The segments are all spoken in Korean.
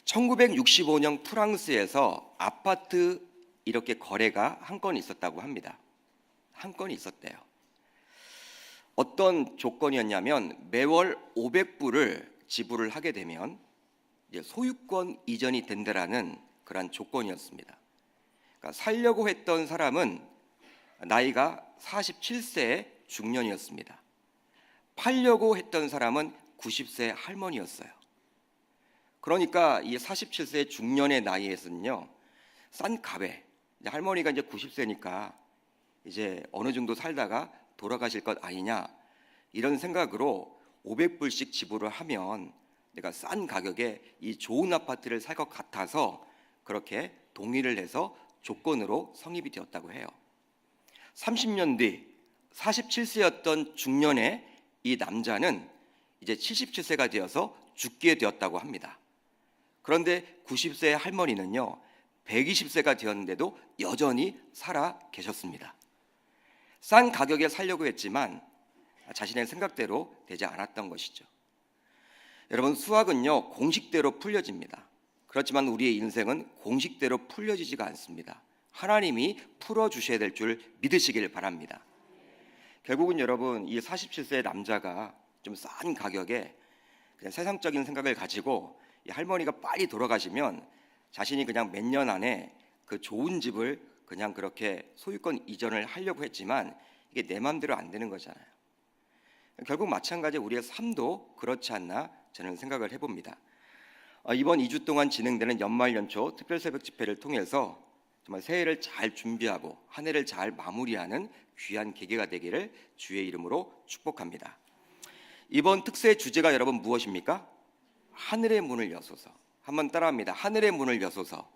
1965년 프랑스에서 아파트 이렇게 거래가 한 건 있었다고 합니다. 한 건이 있었대요. 어떤 조건이었냐면 매월 500불을 지불을 하게 되면 이제 소유권 이전이 된다라는 그런 조건이었습니다. 그러니까 살려고 했던 사람은 나이가 47세의 중년이었습니다. 팔려고 했던 사람은 90세 할머니였어요. 그러니까 이 47세 중년의 나이에서는요, 싼 값에 할머니가 이제 90세니까 이제 어느 정도 살다가 돌아가실 것 아니냐 이런 생각으로 500불씩 지불을 하면 내가 싼 가격에 이 좋은 아파트를 살 것 같아서 그렇게 동의를 해서 조건으로 성립이 되었다고 해요. 30년 뒤 47세였던 중년의 이 남자는 이제 77세가 되어서 죽게 되었다고 합니다. 그런데 90세의 할머니는요 120세가 되었는데도 여전히 살아 계셨습니다. 싼 가격에 살려고 했지만 자신의 생각대로 되지 않았던 것이죠. 여러분, 수학은요 공식대로 풀려집니다. 그렇지만 우리의 인생은 공식대로 풀려지지가 않습니다. 하나님이 풀어주셔야 될 줄 믿으시길 바랍니다. 결국은 여러분, 이 47세의 남자가 좀 싼 가격에 그냥 세상적인 생각을 가지고 이 할머니가 빨리 돌아가시면 자신이 그냥 몇 년 안에 그 좋은 집을 그냥 그렇게 소유권 이전을 하려고 했지만 이게 내 마음대로 안 되는 거잖아요. 결국 마찬가지 우리의 삶도 그렇지 않나 저는 생각을 해봅니다. 이번 2주 동안 진행되는 연말연초 특별새벽 집회를 통해서 정말 새해를 잘 준비하고 한 해를 잘 마무리하는 귀한 계기가 되기를 주의 이름으로 축복합니다. 이번 특세 주제가 여러분 무엇입니까? 하늘의 문을 여소서. 한번 따라합니다. 하늘의 문을 여소서.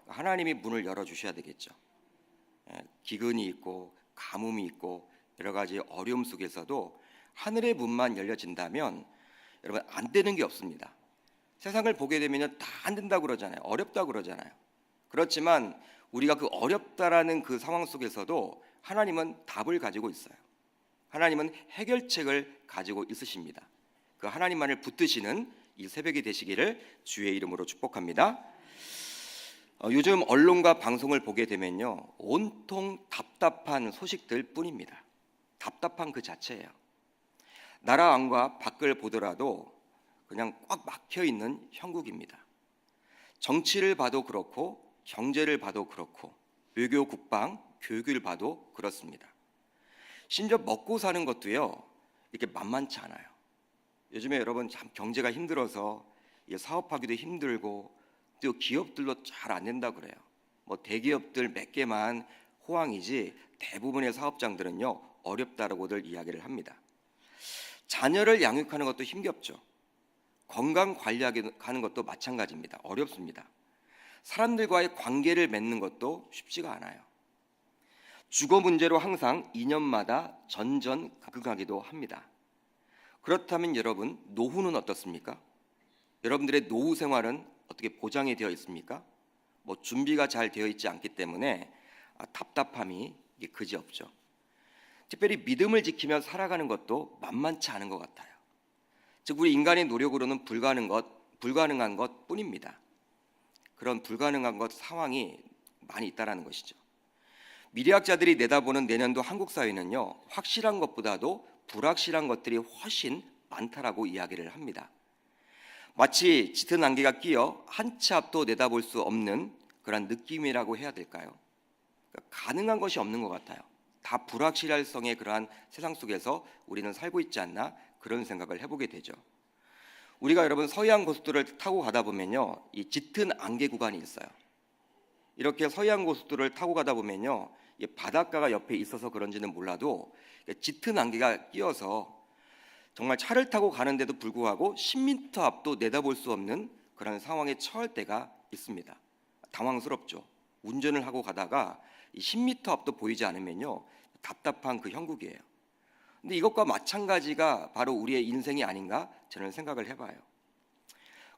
하나님이 문을 열어주셔야 되겠죠. 기근이 있고 가뭄이 있고 여러 가지 어려움 속에서도 하늘의 문만 열려진다면 여러분 안 되는 게 없습니다. 세상을 보게 되면 다 안 된다고 그러잖아요. 어렵다고 그러잖아요. 그렇지만 우리가 그 어렵다라는 그 상황 속에서도 하나님은 답을 가지고 있어요. 하나님은 해결책을 가지고 있으십니다. 그 하나님만을 붙드시는 이 새벽이 되시기를 주의 이름으로 축복합니다. 요즘 언론과 방송을 보게 되면요 온통 답답한 소식들 뿐입니다. 답답한 그 자체예요. 나라 안과 밖을 보더라도 그냥 꽉 막혀 있는 형국입니다. 정치를 봐도 그렇고 경제를 봐도 그렇고 외교, 국방, 교육을 봐도 그렇습니다. 심지어 먹고 사는 것도요 이렇게 만만치 않아요. 요즘에 여러분 참 경제가 힘들어서 사업하기도 힘들고 또 기업들도 잘 안 된다 그래요. 뭐 대기업들 몇 개만 호황이지 대부분의 사업장들은요 어렵다라고들 이야기를 합니다. 자녀를 양육하는 것도 힘겹죠. 건강 관리하는 것도 마찬가지입니다. 어렵습니다. 사람들과의 관계를 맺는 것도 쉽지가 않아요. 주거 문제로 항상 2년마다 전전긍긍하기도 합니다. 그렇다면 여러분 노후는 어떻습니까? 여러분들의 노후 생활은 어떻게 보장이 되어 있습니까? 뭐 준비가 잘 되어 있지 않기 때문에 답답함이 그지없죠. 특별히 믿음을 지키며 살아가는 것도 만만치 않은 것 같아요. 즉 우리 인간의 노력으로는 불가능한 것 뿐입니다. 그런 불가능한 것 상황이 많이 있다라는 것이죠. 미래학자들이 내다보는 내년도 한국 사회는요 확실한 것보다도 불확실한 것들이 훨씬 많다라고 이야기를 합니다. 마치 짙은 안개가 끼어 한 치 앞도 내다볼 수 없는 그런 느낌이라고 해야 될까요? 그러니까 가능한 것이 없는 것 같아요. 다 불확실성의 그러한 세상 속에서 우리는 살고 있지 않나 그런 생각을 해보게 되죠. 우리가 여러분 서해안 고속도로를 타고 가다 보면요 이 짙은 안개 구간이 있어요. 이렇게 서해안 고속도로를 타고 가다 보면요 이 바닷가가 옆에 있어서 그런지는 몰라도 짙은 안개가 끼어서 정말 차를 타고 가는데도 불구하고 10m 앞도 내다볼 수 없는 그런 상황에 처할 때가 있습니다. 당황스럽죠. 운전을 하고 가다가 10m 앞도 보이지 않으면요 답답한 그 형국이에요. 근데 이것과 마찬가지가 바로 우리의 인생이 아닌가 저는 생각을 해봐요.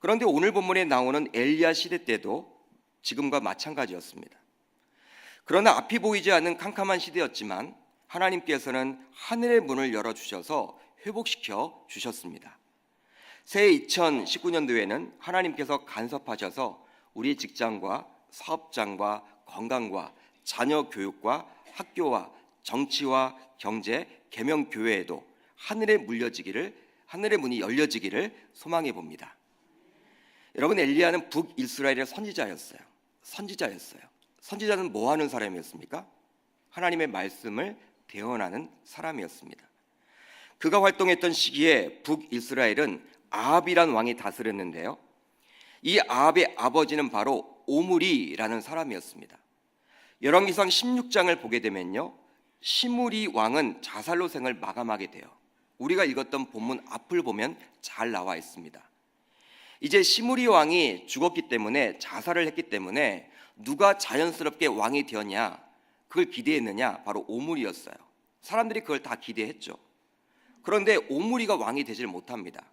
그런데 오늘 본문에 나오는 엘리야 시대 때도 지금과 마찬가지였습니다. 그러나 앞이 보이지 않는 캄캄한 시대였지만 하나님께서는 하늘의 문을 열어주셔서 회복시켜 주셨습니다. 새해 2019년도에는 하나님께서 간섭하셔서 우리 직장과 사업장과 건강과 자녀 교육과 학교와 정치와 경제, 계명 교회에도 하늘의 문이 열려지기를 소망해 봅니다. 여러분, 엘리야는 북이스라엘의 선지자였어요. 선지자는 뭐 하는 사람이었습니까? 하나님의 말씀을 대언하는 사람이었습니다. 그가 활동했던 시기에 북이스라엘은 아합이란 왕이 다스렸는데요. 이 아합의 아버지는 바로 오므리라는 사람이었습니다. 열왕기상 16장을 보게 되면요, 시므리 왕은 자살로 생을 마감하게 돼요. 우리가 읽었던 본문 앞을 보면 잘 나와 있습니다. 이제 시므리 왕이 죽었기 때문에, 자살을 했기 때문에 누가 자연스럽게 왕이 되었냐, 그걸 기대했느냐? 바로 오므리였어요. 사람들이 그걸 다 기대했죠. 그런데 오므리가 왕이 되질 못합니다.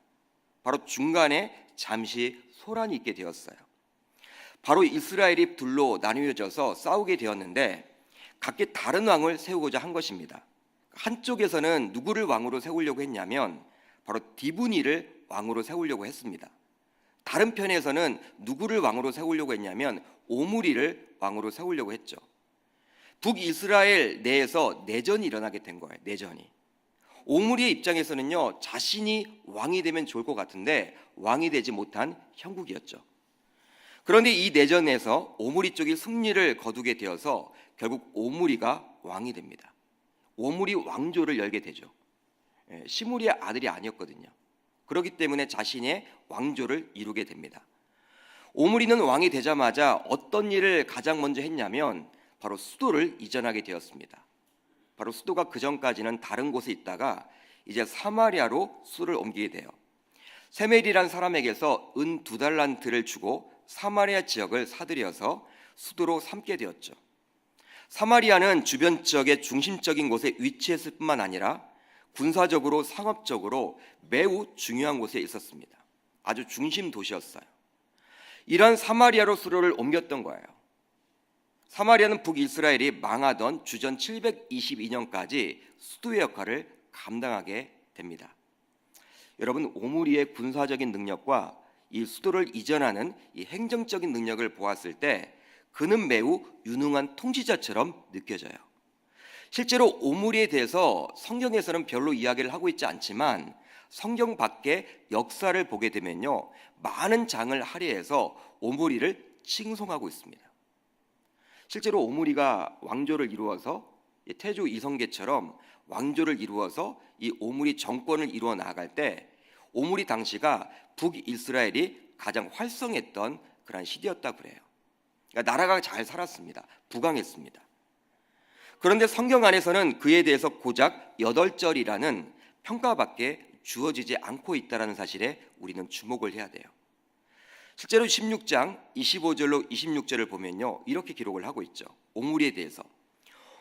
바로 중간에 잠시 소란이 있게 되었어요. 바로 이스라엘이 둘로 나뉘어져서 싸우게 되었는데 각기 다른 왕을 세우고자 한 것입니다. 한쪽에서는 누구를 왕으로 세우려고 했냐면 바로 디브니를 왕으로 세우려고 했습니다. 다른 편에서는 누구를 왕으로 세우려고 했냐면 오므리를 왕으로 세우려고 했죠. 북이스라엘 내에서 내전이 일어나게 된 거예요. 내전이. 오므리의 입장에서는요, 자신이 왕이 되면 좋을 것 같은데 왕이 되지 못한 형국이었죠. 그런데 이 내전에서 오므리 쪽이 승리를 거두게 되어서 결국 오므리가 왕이 됩니다. 오므리 왕조를 열게 되죠. 시므리의 아들이 아니었거든요. 그렇기 때문에 자신의 왕조를 이루게 됩니다. 오므리는 왕이 되자마자 어떤 일을 가장 먼저 했냐면 바로 수도를 이전하게 되었습니다. 바로 수도가 그 전까지는 다른 곳에 있다가 이제 사마리아로 수도를 옮기게 돼요. 세멜이란 사람에게서 은 2달란트를 주고 사마리아 지역을 사들여서 수도로 삼게 되었죠. 사마리아는 주변 지역의 중심적인 곳에 위치했을 뿐만 아니라 군사적으로, 상업적으로 매우 중요한 곳에 있었습니다. 아주 중심 도시였어요. 이런 사마리아로 수도를 옮겼던 거예요. 사마리아는 북이스라엘이 망하던 주전 722년까지 수도의 역할을 감당하게 됩니다. 여러분, 오므리의 군사적인 능력과 이 수도를 이전하는 이 행정적인 능력을 보았을 때 그는 매우 유능한 통치자처럼 느껴져요. 실제로 오므리에 대해서 성경에서는 별로 이야기를 하고 있지 않지만 성경 밖의 역사를 보게 되면요, 많은 장을 할애해서 오므리를 칭송하고 있습니다. 실제로 오므리가 왕조를 이루어서 태조 이성계처럼 왕조를 이루어서 이 오므리 정권을 이루어 나아갈 때 오므리 당시가 북이스라엘이 가장 활성했던 그런 시대였다 그래요. 그러니까 나라가 잘 살았습니다. 부강했습니다. 그런데 성경 안에서는 그에 대해서 고작 8절이라는 평가밖에 주어지지 않고 있다는 사실에 우리는 주목을 해야 돼요. 실제로 16장 25절로 26절을 보면요, 이렇게 기록을 하고 있죠. 오므리에 대해서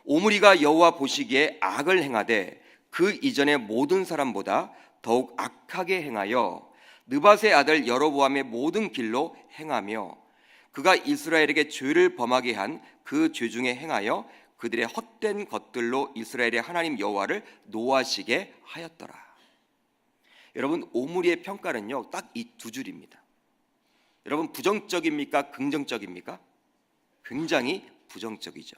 오므리가 여호와 보시기에 악을 행하되 그 이전의 모든 사람보다 더욱 악하게 행하여 느밧의 아들 여로보암의 모든 길로 행하며 그가 이스라엘에게 죄를 범하게 한 그 죄 중에 행하여 그들의 헛된 것들로 이스라엘의 하나님 여호와를 노하시게 하였더라. 여러분, 오므리의 평가는요, 딱 이 2줄입니다. 여러분, 부정적입니까? 긍정적입니까? 굉장히 부정적이죠.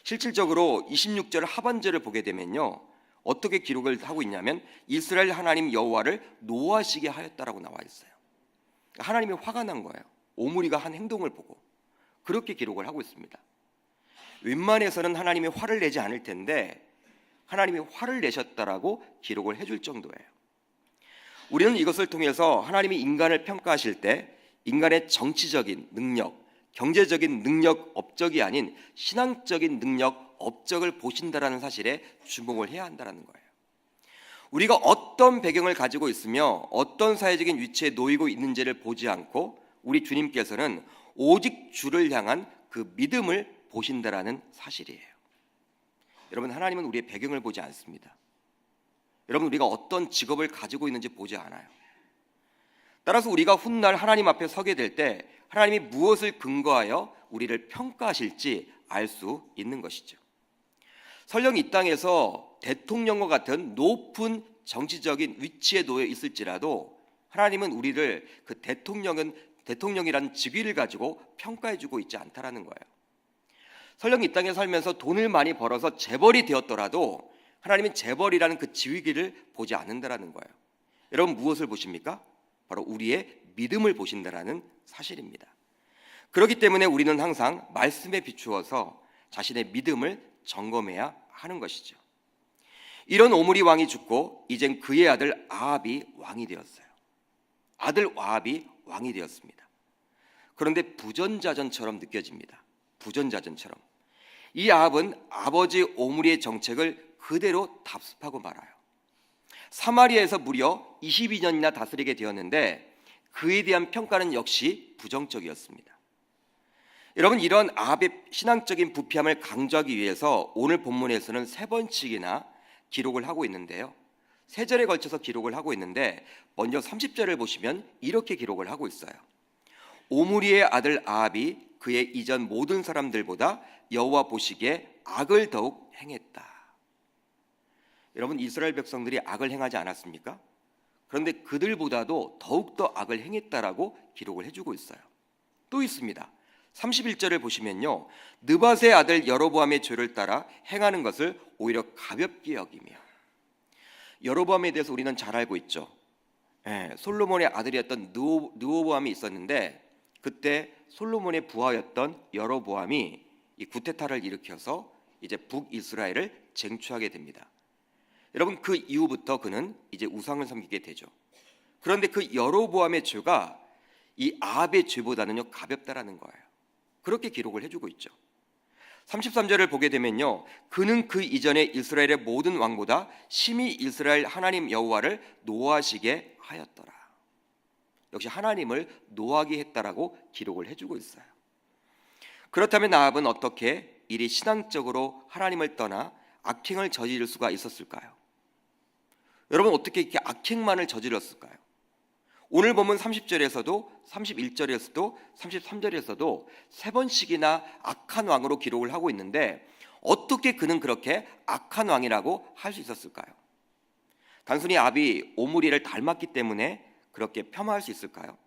실질적으로 26절 하반절을 보게 되면요, 어떻게 기록을 하고 있냐면 이스라엘 하나님 여호와를 노하시게 하였다라고 나와 있어요. 하나님이 화가 난 거예요. 오므리가 한 행동을 보고. 그렇게 기록을 하고 있습니다. 웬만해서는 하나님이 화를 내지 않을 텐데 하나님이 화를 내셨다라고 기록을 해줄 정도예요. 우리는 이것을 통해서 하나님이 인간을 평가하실 때 인간의 정치적인 능력, 경제적인 능력 업적이 아닌 신앙적인 능력 업적을 보신다라는 사실에 주목을 해야 한다는 거예요. 우리가 어떤 배경을 가지고 있으며 어떤 사회적인 위치에 놓이고 있는지를 보지 않고 우리 주님께서는 오직 주를 향한 그 믿음을 보신다라는 사실이에요. 여러분, 하나님은 우리의 배경을 보지 않습니다. 여러분, 우리가 어떤 직업을 가지고 있는지 보지 않아요. 따라서 우리가 훗날 하나님 앞에 서게 될 때 하나님이 무엇을 근거하여 우리를 평가하실지 알 수 있는 것이죠. 설령 이 땅에서 대통령과 같은 높은 정치적인 위치에 놓여 있을지라도 하나님은 우리를 그 대통령이라는 직위를 가지고 평가해주고 있지 않다라는 거예요. 설령 이 땅에 살면서 돈을 많이 벌어서 재벌이 되었더라도 하나님은 재벌이라는 그 지위기를 보지 않는다라는 거예요. 여러분 무엇을 보십니까? 바로 우리의 믿음을 보신다라는 사실입니다. 그렇기 때문에 우리는 항상 말씀에 비추어서 자신의 믿음을 점검해야 하는 것이죠. 이런 오므리 왕이 죽고 이젠 그의 아들 아합이 왕이 되었어요. 아들 아합이 왕이 되었습니다. 그런데 부전자전처럼 느껴집니다. 부전자전처럼. 이 아합은 아버지 오므리의 정책을 그대로 답습하고 말아요. 사마리아에서 무려 22년이나 다스리게 되었는데 그에 대한 평가는 역시 부정적이었습니다. 여러분 이런 아합의 신앙적인 부패함을 강조하기 위해서 오늘 본문에서는 3번씩이나 기록을 하고 있는데요. 3절에 걸쳐서 기록을 하고 있는데 먼저 30절을 보시면 이렇게 기록을 하고 있어요. 오므리의 아들 아합이 그의 이전 모든 사람들보다 여호와 보시기에 악을 더욱 행했다. 여러분 이스라엘 백성들이 악을 행하지 않았습니까? 그런데 그들보다도 더욱더 악을 행했다라고 기록을 해주고 있어요. 또 있습니다. 31절을 보시면요, 느밧의 아들 여로보암의 죄를 따라 행하는 것을 오히려 가볍게 여기며. 여로보암에 대해서 우리는 잘 알고 있죠. 솔로몬의 아들이었던 르호보암이 있었는데 그때 솔로몬의 부하였던 여로보암이 이 구테타를 일으켜서 이제 북이스라엘을 쟁취하게 됩니다. 여러분 그 이후부터 그는 이제 우상을 섬기게 되죠. 그런데 그 여로보암의 죄가 이 아합의 죄보다는요 가볍다라는 거예요. 그렇게 기록을 해주고 있죠. 33절을 보게 되면요, 그는 그 이전에 이스라엘의 모든 왕보다 심히 이스라엘 하나님 여호와를 노하시게 하였더라. 역시 하나님을 노하게 했다라고 기록을 해주고 있어요. 그렇다면 아합은 어떻게 이리 신앙적으로 하나님을 떠나 악행을 저지를 수가 있었을까요? 여러분 어떻게 이렇게 악행만을 저질렀을까요? 오늘 보면 30절에서도 31절에서도 33절에서도 3번씩이나 악한 왕으로 기록을 하고 있는데 어떻게 그는 그렇게 악한 왕이라고 할 수 있었을까요? 단순히 아합이 오므리를 닮았기 때문에 그렇게 폄하할 수 있을까요?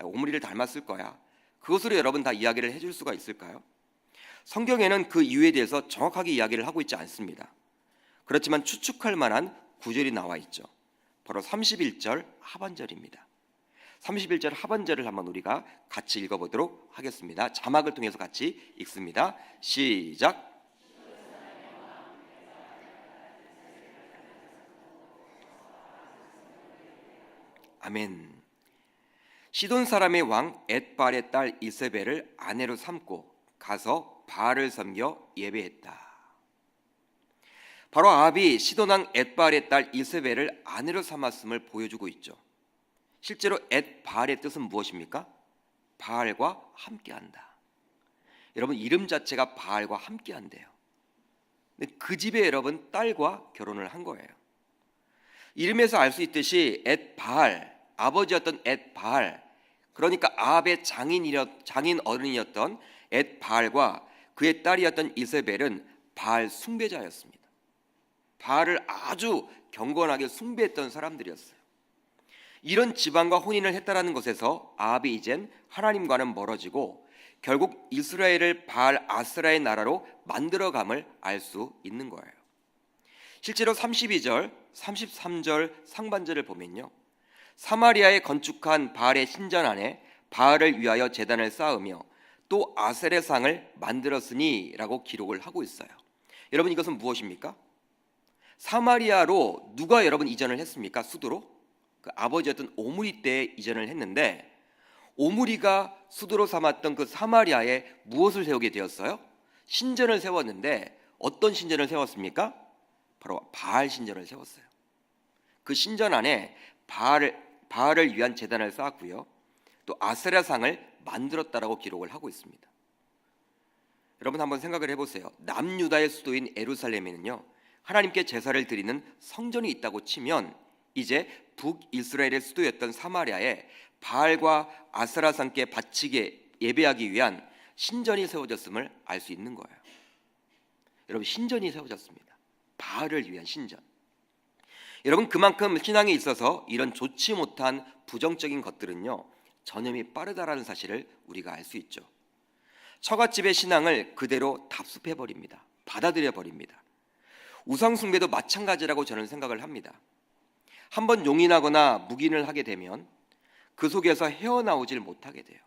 오므리를 닮았을 거야. 그것으로 여러분 다 이야기를 해줄 수가 있을까요? 성경에는 그 이유에 대해서 정확하게 이야기를 하고 있지 않습니다. 그렇지만 추측할 만한 구절이 나와 있죠. 바로 31절 하반절입니다. 31절 하반절을 한번 우리가 같이 읽어보도록 하겠습니다. 자막을 통해서 같이 읽습니다. 시작. 아멘. 시돈 사람의 왕 엣발의 딸 이세벨을 아내로 삼고 가서 바알을 섬겨 예배했다. 바로 아합이 시돈 왕 엣발의 딸 이세벨을 아내로 삼았음을 보여주고 있죠. 실제로 엣바알의 뜻은 무엇입니까? 바알과 함께한다. 여러분 이름 자체가 바알과 함께한대요. 근데 그 집에 여러분 딸과 결혼을 한 거예요. 이름에서 알 수 있듯이 엣바알, 아버지였던 엣바알, 그러니까 아합의 장인 어른이었던 엣바알과 그의 딸이었던 이세벨은 바알 숭배자였습니다. 바알을 아주 경건하게 숭배했던 사람들이었어요. 이런 집안과 혼인을 했다라는 것에서 아합이 이젠 하나님과는 멀어지고 결국 이스라엘을 바알 아스라의 나라로 만들어감을 알 수 있는 거예요. 실제로 32절, 33절 상반절을 보면요, 사마리아에 건축한 바알의 신전 안에 바알을 위하여 제단을 쌓으며 또 아셀의 상을 만들었으니 라고 기록을 하고 있어요. 여러분 이것은 무엇입니까? 사마리아로 누가 여러분 이전을 했습니까? 수도로? 그 아버지였던 오므리 때 이전을 했는데 오므리가 수도로 삼았던 그 사마리아에 무엇을 세우게 되었어요? 신전을 세웠는데 어떤 신전을 세웠습니까? 바로 바알 신전을 세웠어요. 그 신전 안에 바알을 위한 제단을 쌓았고요, 또 아세라상을 만들었다라고 기록을 하고 있습니다. 여러분 한번 생각을 해보세요. 남유다의 수도인 예루살렘에는요 하나님께 제사를 드리는 성전이 있다고 치면 이제 북이스라엘의 수도였던 사마리아에 바알과 아세라상께 바치게 예배하기 위한 신전이 세워졌음을 알 수 있는 거예요. 여러분 신전이 세워졌습니다. 바알을 위한 신전. 여러분, 그만큼 신앙에 있어서 이런 좋지 못한 부정적인 것들은요, 전염이 빠르다라는 사실을 우리가 알 수 있죠. 처갓집의 신앙을 그대로 답습해 버립니다. 받아들여 버립니다. 우상 숭배도 마찬가지라고 저는 생각을 합니다. 한번 용인하거나 묵인을 하게 되면 그 속에서 헤어나오질 못하게 돼요.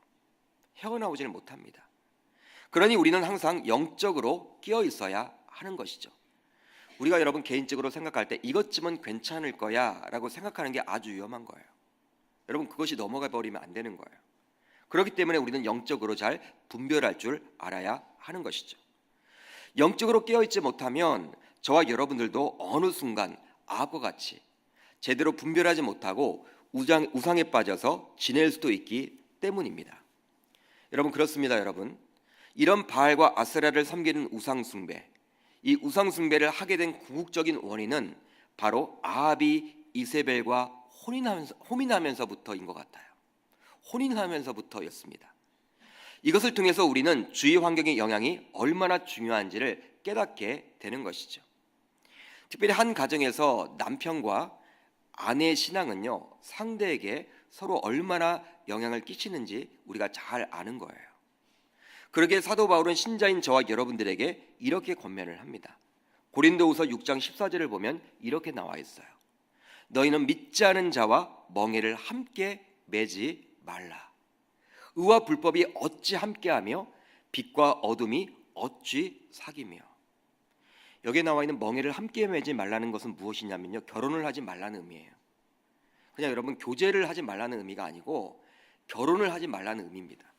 헤어나오질 못합니다. 그러니 우리는 항상 영적으로 끼어 있어야 하는 것이죠. 우리가 여러분 개인적으로 생각할 때 이것쯤은 괜찮을 거야 라고 생각하는 게 아주 위험한 거예요. 여러분, 그것이 넘어가 버리면 안 되는 거예요. 그렇기 때문에 우리는 영적으로 잘 분별할 줄 알아야 하는 것이죠. 영적으로 깨어있지 못하면 저와 여러분들도 어느 순간 아합과 같이 제대로 분별하지 못하고 우상에 빠져서 지낼 수도 있기 때문입니다. 여러분, 그렇습니다. 여러분, 이런 바알과 아세라를 섬기는 우상 숭배, 이 우상 숭배를 하게 된 궁극적인 원인은 바로 아합이 이세벨과 혼인하면서부터인 것 같아요. 혼인하면서부터였습니다. 이것을 통해서 우리는 주위 환경의 영향이 얼마나 중요한지를 깨닫게 되는 것이죠. 특별히 한 가정에서 남편과 아내의 신앙은요, 상대에게 서로 얼마나 영향을 끼치는지 우리가 잘 아는 거예요. 그러기에 사도 바울은 신자인 저와 여러분들에게 이렇게 권면을 합니다. 고린도후서 6장 14절을 보면 이렇게 나와 있어요. 너희는 믿지 않은 자와 멍에를 함께 매지 말라. 의와 불법이 어찌 함께하며 빛과 어둠이 어찌 사귀며. 여기에 나와 있는 멍에를 함께 매지 말라는 것은 무엇이냐면요, 결혼을 하지 말라는 의미예요. 그냥 여러분, 교제를 하지 말라는 의미가 아니고 결혼을 하지 말라는 의미입니다.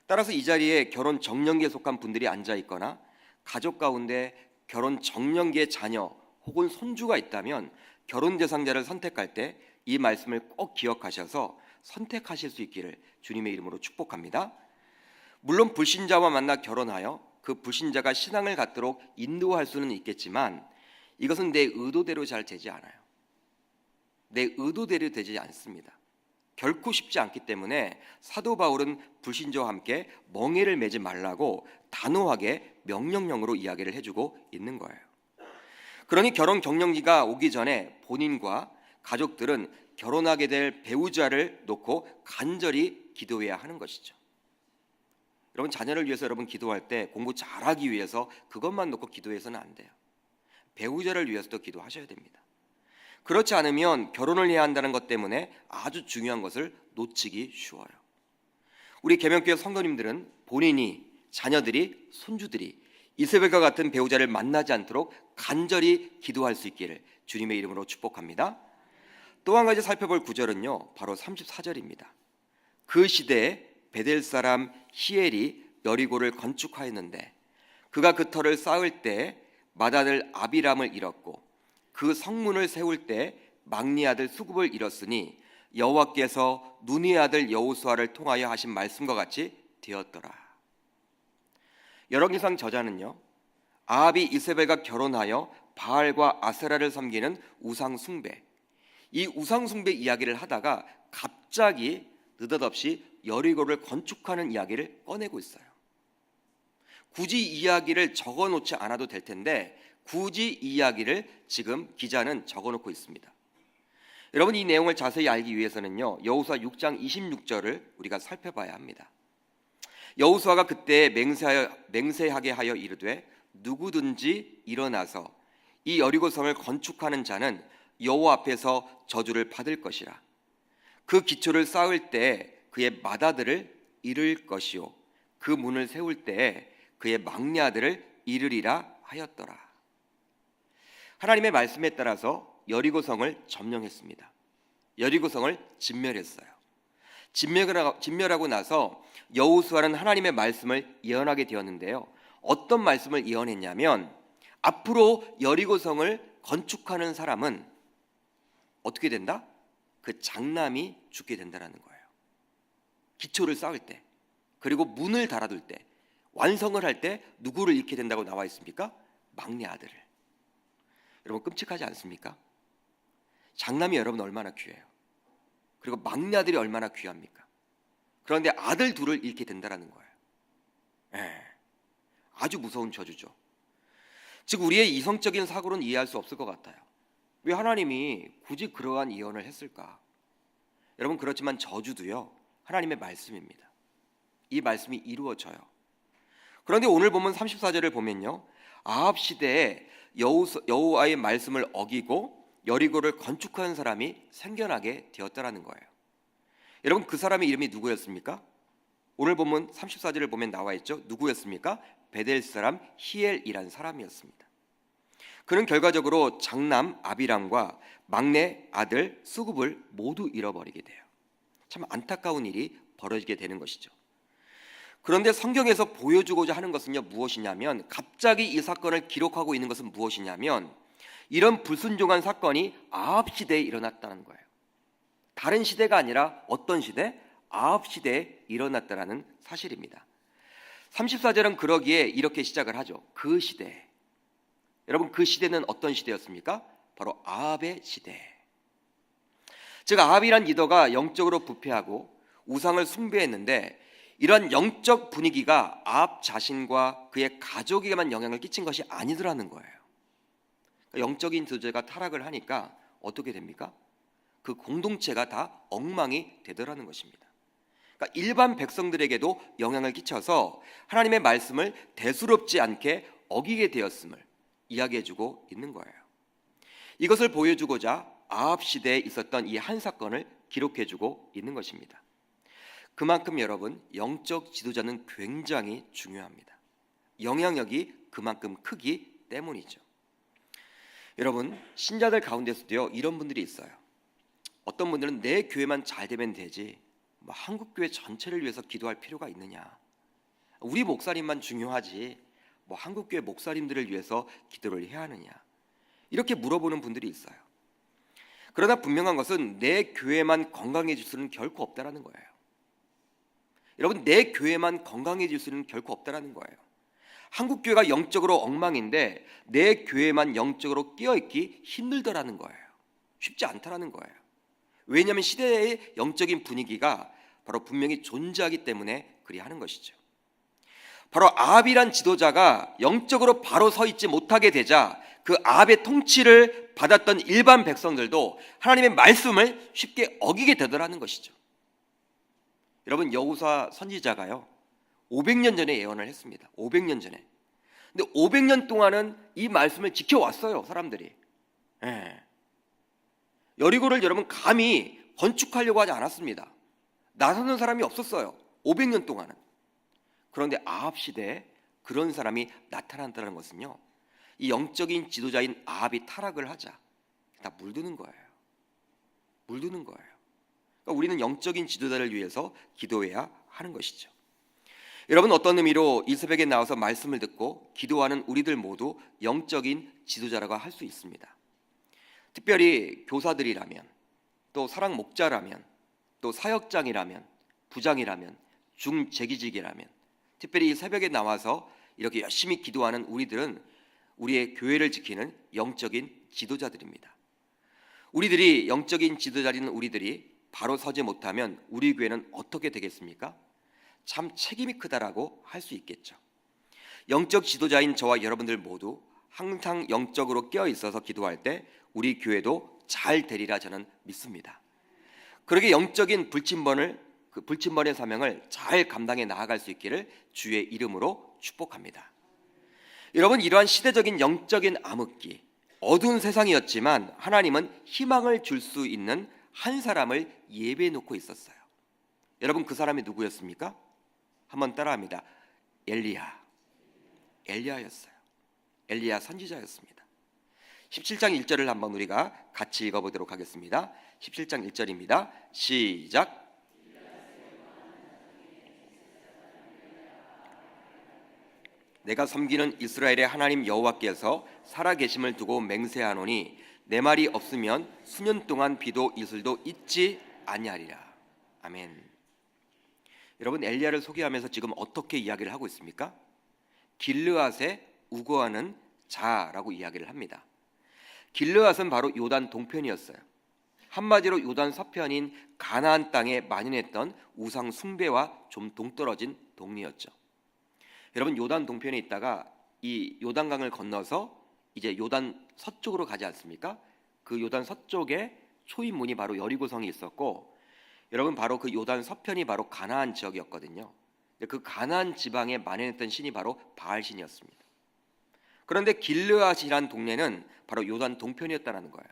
따라서 이 자리에 결혼 정년기에 속한 분들이 앉아 있거나 가족 가운데 결혼 정년기의 자녀 혹은 손주가 있다면 결혼 대상자를 선택할 때 이 말씀을 꼭 기억하셔서 선택하실 수 있기를 주님의 이름으로 축복합니다. 물론 불신자와 만나 결혼하여 그 불신자가 신앙을 갖도록 인도할 수는 있겠지만 이것은 내 의도대로 잘 되지 않아요. 내 의도대로 되지 않습니다. 결코 쉽지 않기 때문에 사도 바울은 불신자와 함께 멍에를 매지 말라고 단호하게 명령형으로 이야기를 해주고 있는 거예요. 그러니 결혼 경력기가 오기 전에 본인과 가족들은 결혼하게 될 배우자를 놓고 간절히 기도해야 하는 것이죠. 여러분, 자녀를 위해서 여러분 기도할 때 공부 잘하기 위해서 그것만 놓고 기도해서는 안 돼요. 배우자를 위해서도 기도하셔야 됩니다. 그렇지 않으면 결혼을 해야 한다는 것 때문에 아주 중요한 것을 놓치기 쉬워요. 우리 계명교회 성도님들은 본인이, 자녀들이, 손주들이 이세벨과 같은 배우자를 만나지 않도록 간절히 기도할 수 있기를 주님의 이름으로 축복합니다. 또 한 가지 살펴볼 구절은요, 바로 34절입니다. 그 시대에 베델 사람 히엘이 여리고를 건축하였는데 그가 그 터를 쌓을 때 맏아들 아비람을 잃었고 그 성문을 세울 때 막니 아들 수굽을 잃었으니 여호와께서 눈의 아들 여호수아를 통하여 하신 말씀과 같이 되었더라. 열왕기상 저자는요, 아합이 이세벨과 결혼하여 바알과 아세라를 섬기는 우상 숭배, 이 우상 숭배 이야기를 하다가 갑자기 느닷없이 여리고를 건축하는 이야기를 꺼내고 있어요. 굳이 이야기를 적어놓지 않아도 될 텐데 굳이 이 이야기를 지금 기자는 적어놓고 있습니다. 여러분, 이 내용을 자세히 알기 위해서는요, 여호수아 6장 26절을 우리가 살펴봐야 합니다. 여호수아가 그때 맹세하게 하여 이르되 누구든지 일어나서 이 여리고성을 건축하는 자는 여호와 앞에서 저주를 받을 것이라. 그 기초를 쌓을 때 그의 맏아들을 잃을 것이요 그 문을 세울 때 그의 막내 아들을 잃으리라 하였더라. 하나님의 말씀에 따라서 여리고성을 점령했습니다. 여리고성을 진멸했어요. 진멸하고 나서 여호수아는 하나님의 말씀을 예언하게 되었는데요, 어떤 말씀을 예언했냐면 앞으로 여리고성을 건축하는 사람은 어떻게 된다? 그 장남이 죽게 된다는 거예요. 기초를 쌓을 때, 그리고 문을 달아둘 때, 완성을 할 때 누구를 잃게 된다고 나와 있습니까? 막내 아들을. 여러분, 끔찍하지 않습니까? 장남이 여러분 얼마나 귀해요. 그리고 막내 아들이 얼마나 귀합니까? 그런데 아들 둘을 잃게 된다는 거예요. 아주 무서운 저주죠. 즉 우리의 이성적인 사고로는 이해할 수 없을 것 같아요. 왜 하나님이 굳이 그러한 예언을 했을까? 여러분, 그렇지만 저주도요, 하나님의 말씀입니다. 이 말씀이 이루어져요. 그런데 오늘 보면 34절을 보면요, 아합 시대에 여호와의 말씀을 어기고 여리고를 건축한 사람이 생겨나게 되었다라는 거예요. 여러분, 그 사람의 이름이 누구였습니까? 오늘 보면 34절을 보면 나와 있죠. 누구였습니까? 베델 사람 히엘이라는 사람이었습니다. 그는 결과적으로 장남 아비람과 막내 아들 수굽을 모두 잃어버리게 돼요. 참 안타까운 일이 벌어지게 되는 것이죠. 그런데 성경에서 보여주고자 하는 것은요, 무엇이냐면, 갑자기 이 사건을 기록하고 있는 것은 무엇이냐면, 이런 불순종한 사건이 아합 시대에 일어났다는 거예요. 다른 시대가 아니라 어떤 시대? 아합 시대에 일어났다는 사실입니다. 34절은 그러기에 이렇게 시작을 하죠. 그 시대. 여러분, 그 시대는 어떤 시대였습니까? 바로 아합의 시대. 즉, 아합이란 리더가 영적으로 부패하고 우상을 숭배했는데, 이런 영적 분위기가 아합 자신과 그의 가족에게만 영향을 끼친 것이 아니더라는 거예요. 영적인 지도자가 타락을 하니까 어떻게 됩니까? 그 공동체가 다 엉망이 되더라는 것입니다. 그러니까 일반 백성들에게도 영향을 끼쳐서 하나님의 말씀을 대수롭지 않게 어기게 되었음을 이야기해주고 있는 거예요. 이것을 보여주고자 아합 시대에 있었던 이 한 사건을 기록해주고 있는 것입니다. 그만큼 여러분, 영적 지도자는 굉장히 중요합니다. 영향력이 그만큼 크기 때문이죠. 여러분, 신자들 가운데서도요, 이런 분들이 있어요. 어떤 분들은 내 교회만 잘 되면 되지, 한국교회 전체를 위해서 기도할 필요가 있느냐, 우리 목사님만 중요하지 한국교회 목사님들을 위해서 기도를 해야 하느냐, 이렇게 물어보는 분들이 있어요. 그러나 분명한 것은 내 교회만 건강해질 수는 결코 없다라는 거예요. 여러분, 내 교회만 건강해질 수는 결코 없다라는 거예요. 한국교회가 영적으로 엉망인데 내 교회만 영적으로 깨어있기 힘들더라는 거예요. 쉽지 않다라는 거예요. 왜냐하면 시대의 영적인 분위기가 바로 분명히 존재하기 때문에 그리하는 것이죠. 바로 아합이란 지도자가 영적으로 바로 서 있지 못하게 되자 그 아합의 통치를 받았던 일반 백성들도 하나님의 말씀을 쉽게 어기게 되더라는 것이죠. 여러분, 여호수아 선지자가요 500년 전에 예언을 했습니다. 500년 전에. 근데 500년 동안은 이 말씀을 지켜왔어요, 사람들이. 여리고를 여러분 감히 건축하려고 하지 않았습니다. 나서는 사람이 없었어요, 500년 동안은. 그런데 아합 시대에 그런 사람이 나타난다는 것은요, 이 영적인 지도자인 아합이 타락을 하자 다 물드는 거예요. 물드는 거예요. 그러니까 우리는 영적인 지도자를 위해서 기도해야 하는 것이죠. 여러분, 어떤 의미로 이 새벽에 나와서 말씀을 듣고 기도하는 우리들 모두 영적인 지도자라고 할 수 있습니다. 특별히 교사들이라면, 또 사랑 목자라면, 또 사역장이라면, 부장이라면, 중재기직이라면, 특별히 이 새벽에 나와서 이렇게 열심히 기도하는 우리들은 우리의 교회를 지키는 영적인 지도자들입니다. 우리들이 영적인 지도자인 우리들이 바로 서지 못하면 우리 교회는 어떻게 되겠습니까? 참 책임이 크다라고 할 수 있겠죠. 영적 지도자인 저와 여러분들 모두 항상 영적으로 깨어 있어서 기도할 때 우리 교회도 잘 되리라 저는 믿습니다. 그러게 영적인 불침번의 사명을 잘 감당해 나아갈 수 있기를 주의 이름으로 축복합니다. 여러분, 이러한 시대적인 영적인 암흑기, 어두운 세상이었지만 하나님은 희망을 줄 수 있는 한 사람을 예배해 놓고 있었어요. 여러분, 그 사람이 누구였습니까? 한번 따라합니다. 엘리야였어요. 엘리야 선지자였습니다. 17장 1절을 한번 우리가 같이 읽어보도록 하겠습니다. 17장 1절입니다. 시작. 내가 섬기는 이스라엘의 하나님 여호와께서 살아계심을 두고 맹세하노니 내 말이 없으면 수년 동안 비도 이슬도 있지 아니하리라. 아멘. 여러분, 엘리야를 소개하면서 지금 어떻게 이야기를 하고 있습니까? 길르앗에 우거하는 자라고 이야기를 합니다. 길르앗은 바로 요단 동편이었어요. 한마디로 요단 서편인 가나안 땅에 만연했던 우상 숭배와 좀 동떨어진 동리였죠. 여러분, 요단 동편에 있다가 이 요단강을 건너서 이제 요단 서쪽으로 가지 않습니까? 그 요단 서쪽에 초인문이 바로 여리고성이 있었고, 여러분 바로 그 요단 서편이 바로 가나안 지역이었거든요. 그 가나안 지방에 만연했던 신이 바로 바알 신이었습니다. 그런데 길르앗이라는 동네는 바로 요단 동편이었다는 거예요.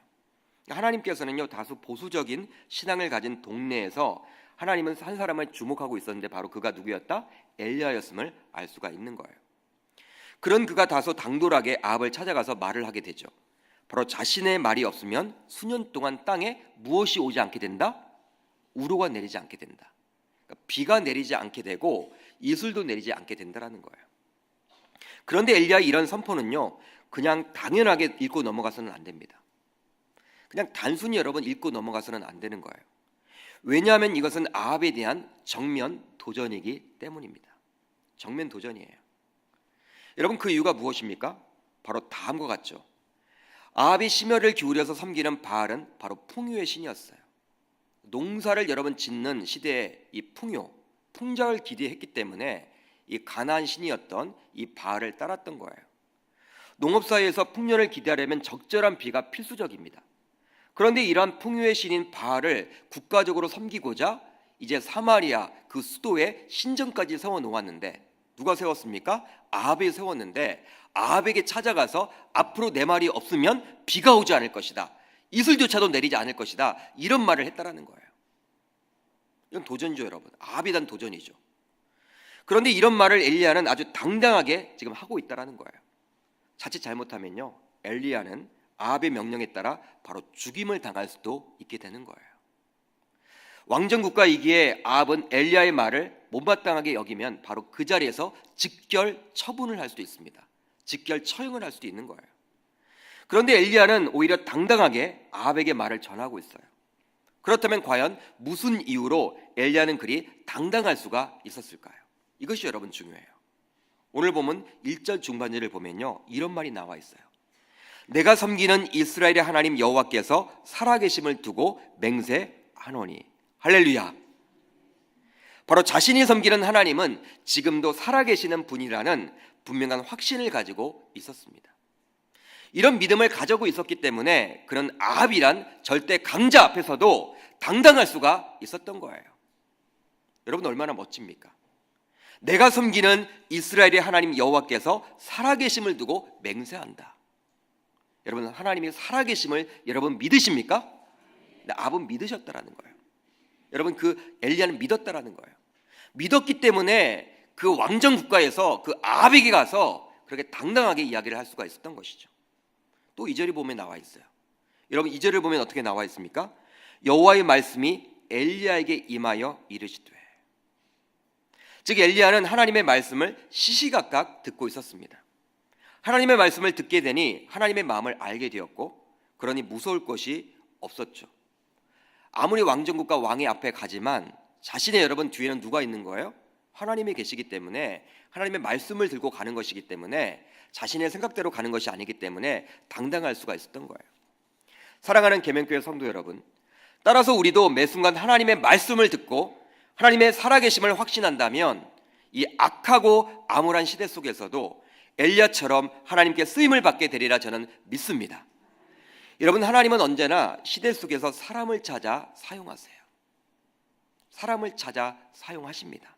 하나님께서는요, 다소 보수적인 신앙을 가진 동네에서 하나님은 한 사람을 주목하고 있었는데 바로 그가 누구였다? 엘리야였음을 알 수가 있는 거예요. 그런 그가 다소 당돌하게 아합을 찾아가서 말을 하게 되죠. 바로 자신의 말이 없으면 수년 동안 땅에 무엇이 오지 않게 된다? 우로가 내리지 않게 된다. 그러니까 비가 내리지 않게 되고 이슬도 내리지 않게 된다라는 거예요. 그런데 엘리야의 이런 선포는요, 그냥 당연하게 읽고 넘어가서는 안 됩니다. 그냥 단순히 여러분 읽고 넘어가서는 안 되는 거예요. 왜냐하면 이것은 아합에 대한 정면 도전이기 때문입니다. 정면 도전이에요. 여러분 그 이유가 무엇입니까? 바로 다음과 같죠. 아합이 심혈을 기울여서 섬기는 바알은 바로 풍요의 신이었어요. 농사를 여러분 짓는 시대에 이 풍작을 기대했기 때문에 이 가나안 신이었던 이 바알을 따랐던 거예요. 농업사회에서 풍년을 기대하려면 적절한 비가 필수적입니다. 그런데 이러한 풍요의 신인 바알을 국가적으로 섬기고자 이제 사마리아 그 수도에 신전까지 세워놓았는데, 누가 세웠습니까? 아합이 세웠는데, 아합에게 찾아가서 앞으로 내 말이 없으면 비가 오지 않을 것이다, 이슬조차도 내리지 않을 것이다, 이런 말을 했다라는 거예요. 이건 도전이죠 여러분. 아합에 대한 도전이죠. 그런데 이런 말을 엘리야는 아주 당당하게 지금 하고 있다라는 거예요. 자칫 잘못하면요, 엘리야는 아합의 명령에 따라 바로 죽임을 당할 수도 있게 되는 거예요. 왕정국가이기에 아합은 엘리야의 말을 못마땅하게 여기면 바로 그 자리에서 직결 처분을 할 수도 있습니다. 직결 처형을 할 수도 있는 거예요. 그런데 엘리야는 오히려 당당하게 아합에게 말을 전하고 있어요. 그렇다면 과연 무슨 이유로 엘리야는 그리 당당할 수가 있었을까요? 이것이 여러분 중요해요. 오늘 보면 1절 중반절을 보면요, 이런 말이 나와 있어요. 내가 섬기는 이스라엘의 하나님 여호와께서 살아계심을 두고 맹세하노니. 할렐루야. 바로 자신이 섬기는 하나님은 지금도 살아계시는 분이라는 분명한 확신을 가지고 있었습니다. 이런 믿음을 가지고 있었기 때문에 그런 아합이란 절대 강자 앞에서도 당당할 수가 있었던 거예요. 여러분 얼마나 멋집니까? 내가 섬기는 이스라엘의 하나님 여호와께서 살아계심을 두고 맹세한다. 여러분 하나님이 살아계심을 여러분 믿으십니까? 아합은 믿으셨다라는 거예요. 여러분 그 엘리야는 믿었다라는 거예요. 믿었기 때문에 그 왕정 국가에서 그 아합에게 가서 그렇게 당당하게 이야기를 할 수가 있었던 것이죠. 또 2절이 보면 나와 있어요. 여러분 2절을 보면 어떻게 나와 있습니까? 여호와의 말씀이 엘리야에게 임하여 이르시되. 즉 엘리야는 하나님의 말씀을 시시각각 듣고 있었습니다. 하나님의 말씀을 듣게 되니 하나님의 마음을 알게 되었고, 그러니 무서울 것이 없었죠. 아무리 왕정국가 왕의 앞에 가지만 자신의 여러분 뒤에는 누가 있는 거예요? 하나님이 계시기 때문에, 하나님의 말씀을 들고 가는 것이기 때문에, 자신의 생각대로 가는 것이 아니기 때문에 당당할 수가 있었던 거예요. 사랑하는 계명교회 성도 여러분, 따라서 우리도 매 순간 하나님의 말씀을 듣고 하나님의 살아계심을 확신한다면 이 악하고 암울한 시대 속에서도 엘리야처럼 하나님께 쓰임을 받게 되리라 저는 믿습니다. 여러분 하나님은 언제나 시대 속에서 사람을 찾아 사용하세요. 사람을 찾아 사용하십니다.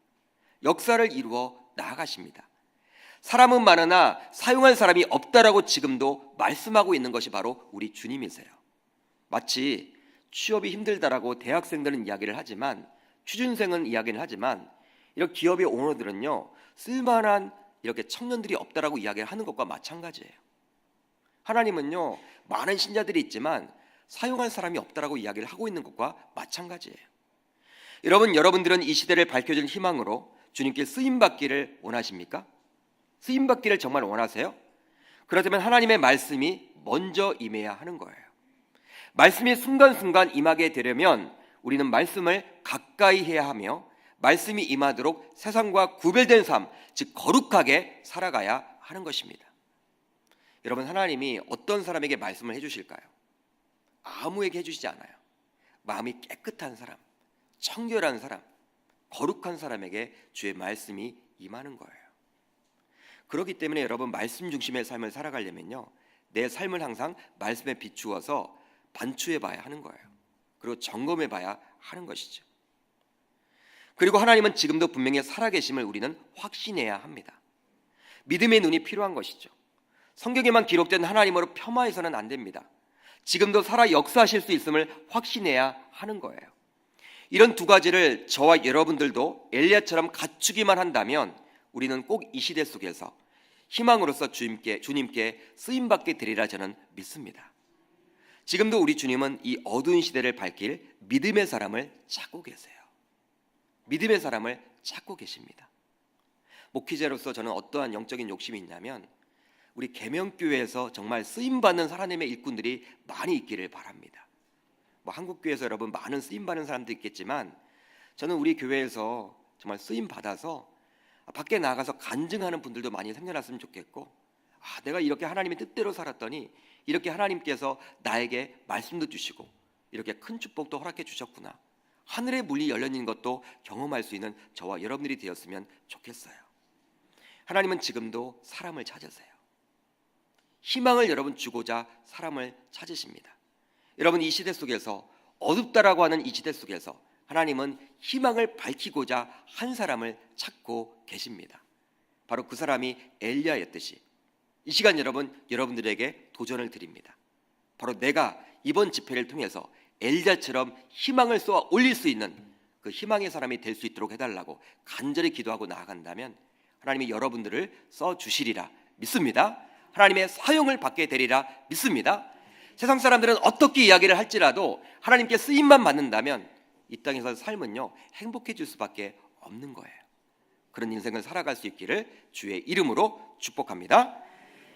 역사를 이루어 나아가십니다. 사람은 많으나 사용할 사람이 없다라고 지금도 말씀하고 있는 것이 바로 우리 주님이세요. 마치 취업이 힘들다라고 대학생들은 이야기를 하지만, 취준생은 이야기를 하지만, 이런 기업의 오너들은요 쓸만한 이렇게 청년들이 없다라고 이야기를 하는 것과 마찬가지예요. 하나님은요 많은 신자들이 있지만 사용할 사람이 없다라고 이야기를 하고 있는 것과 마찬가지예요. 여러분들은 이 시대를 밝혀줄 희망으로 주님께 쓰임받기를 원하십니까? 쓰임받기를 정말 원하세요? 그렇다면 하나님의 말씀이 먼저 임해야 하는 거예요. 말씀이 순간순간 임하게 되려면 우리는 말씀을 가까이 해야 하며, 말씀이 임하도록 세상과 구별된 삶, 즉 거룩하게 살아가야 하는 것입니다. 여러분 하나님이 어떤 사람에게 말씀을 해주실까요? 아무에게 해주시지 않아요. 마음이 깨끗한 사람, 청결한 사람, 거룩한 사람에게 주의 말씀이 임하는 거예요. 그렇기 때문에 여러분 말씀 중심의 삶을 살아가려면요, 내 삶을 항상 말씀에 비추어서 반추해 봐야 하는 거예요. 그리고 점검해 봐야 하는 것이죠. 그리고 하나님은 지금도 분명히 살아계심을 우리는 확신해야 합니다. 믿음의 눈이 필요한 것이죠. 성경에만 기록된 하나님으로 폄하해서는 안 됩니다. 지금도 살아 역사하실 수 있음을 확신해야 하는 거예요. 이런 두 가지를 저와 여러분들도 엘리야처럼 갖추기만 한다면 우리는 꼭 이 시대 속에서 희망으로서 주님께 쓰임받게 되리라 저는 믿습니다. 지금도 우리 주님은 이 어두운 시대를 밝힐 믿음의 사람을 찾고 계세요. 믿음의 사람을 찾고 계십니다. 목회자로서 저는 어떠한 영적인 욕심이 있냐면 우리 계명교회에서 정말 쓰임받는 하나님의 일꾼들이 많이 있기를 바랍니다. 한국교회에서 여러분 많은 쓰임받는 사람도 있겠지만 저는 우리 교회에서 정말 쓰임받아서 밖에 나가서 간증하는 분들도 많이 생겨났으면 좋겠고, 내가 이렇게 하나님의 뜻대로 살았더니 이렇게 하나님께서 나에게 말씀도 주시고 이렇게 큰 축복도 허락해 주셨구나, 하늘의 문이 열려있는 것도 경험할 수 있는 저와 여러분들이 되었으면 좋겠어요. 하나님은 지금도 사람을 찾으세요. 희망을 여러분 주고자 사람을 찾으십니다. 여러분 이 시대 속에서 어둡다라고 하는 이 시대 속에서 하나님은 희망을 밝히고자 한 사람을 찾고 계십니다. 바로 그 사람이 엘리야였듯이 이 시간 여러분들에게 도전을 드립니다. 바로 내가 이번 집회를 통해서 엘리야처럼 희망을 쏘아 올릴 수 있는 그 희망의 사람이 될 수 있도록 해달라고 간절히 기도하고 나아간다면 하나님이 여러분들을 써주시리라 믿습니다. 하나님의 사용을 받게 되리라 믿습니다. 세상 사람들은 어떻게 이야기를 할지라도 하나님께 쓰임만 받는다면 이 땅에서 삶은요 행복해질 수밖에 없는 거예요. 그런 인생을 살아갈 수 있기를 주의 이름으로 축복합니다.